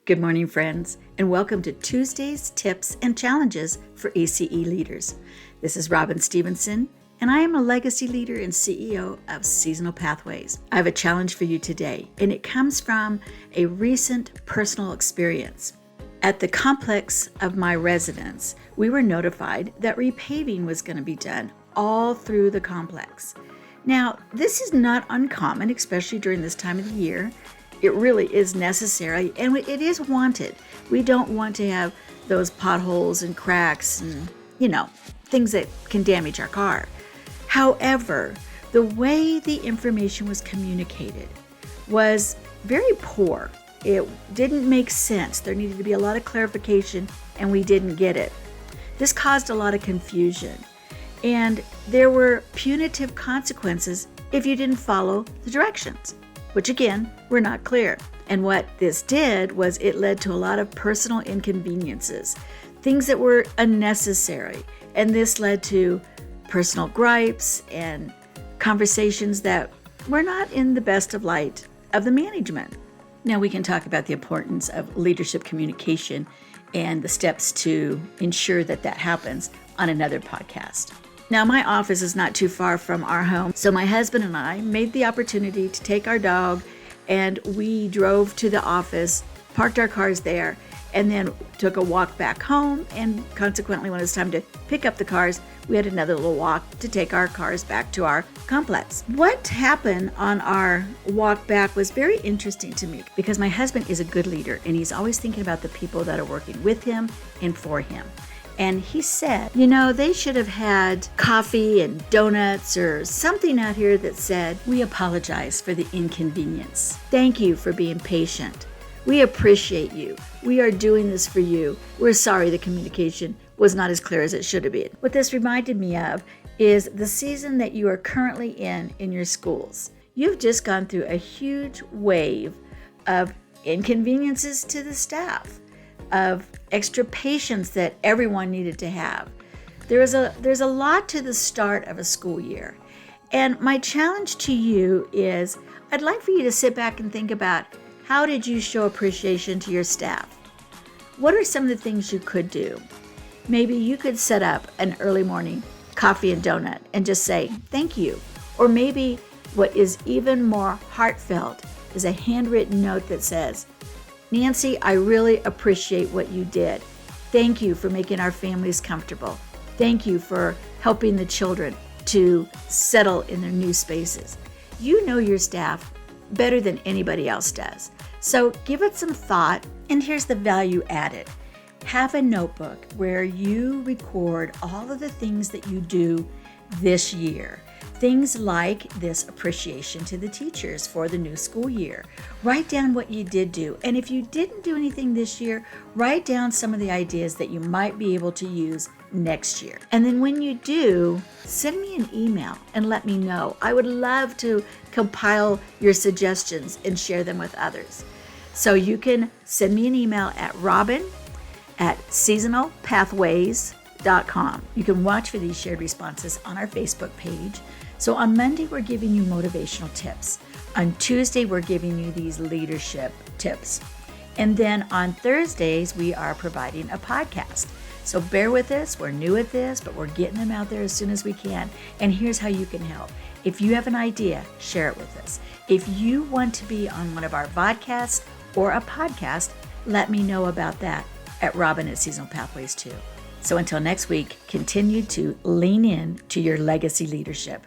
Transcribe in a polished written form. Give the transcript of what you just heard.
Good morning, friends, and welcome to Tuesday's Tips and Challenges for ACE Leaders. This is Robin Stevenson, and I am a legacy leader and CEO of Seasonal Pathways. I have a challenge for you today, and it comes from a recent personal experience. At the complex of my residence, we were notified that repaving was going to be done all through the complex. Now, this is not uncommon, especially during this time of the year. It really is necessary, and it is wanted. We don't want to have those potholes and cracks and, things that can damage our car. However, the way the information was communicated was very poor. It didn't make sense. There needed to be a lot of clarification, and we didn't get it. This caused a lot of confusion, and there were punitive consequences if you didn't follow the directions, which again, were not clear. And what this did was it led to a lot of personal inconveniences, things that were unnecessary. And this led to personal gripes and conversations that were not in the best of light of the management. Now we can talk about the importance of leadership communication and the steps to ensure that happens on another podcast. Now, my office is not too far from our home, so my husband and I made the opportunity to take our dog, and we drove to the office, parked our cars there, and then took a walk back home, and consequently, when it was time to pick up the cars, we had another little walk to take our cars back to our complex. What happened on our walk back was very interesting to me because my husband is a good leader, and he's always thinking about the people that are working with him and for him. And he said, they should have had coffee and donuts or something out here that said, "We apologize for the inconvenience. Thank you for being patient. We appreciate you. We are doing this for you. We're sorry the communication was not as clear as it should have been." What this reminded me of is the season that you are currently in your schools. You've just gone through a huge wave of inconveniences to the staff, of extra patience that everyone needed to have. There's a lot to the start of a school year. And my challenge to you is I'd like for you to sit back and think about, how did you show appreciation to your staff? What are some of the things you could do? Maybe you could set up an early morning coffee and donut and just say thank you. Or maybe what is even more heartfelt is a handwritten note that says, "Nancy, I really appreciate what you did. Thank you for making our families comfortable. Thank you for helping the children to settle in their new spaces." You know your staff better than anybody else does. So give it some thought, and here's the value added. Have a notebook where you record all of the things that you do this year. Things like this appreciation to the teachers for the new school year. Write down what you did do. And if you didn't do anything this year, write down some of the ideas that you might be able to use next year. And then when you do, send me an email and let me know. I would love to compile your suggestions and share them with others. So you can send me an email at robin@seasonalpathways.com. You can watch for these shared responses on our Facebook page. So on Monday, we're giving you motivational tips. On Tuesday, we're giving you these leadership tips. And then on Thursdays, we are providing a podcast. So bear with us. We're new at this, but we're getting them out there as soon as we can. And here's how you can help. If you have an idea, share it with us. If you want to be on one of our vodcasts or a podcast, let me know about that at robin@seasonalpathways too. So until next week, continue to lean in to your legacy leadership.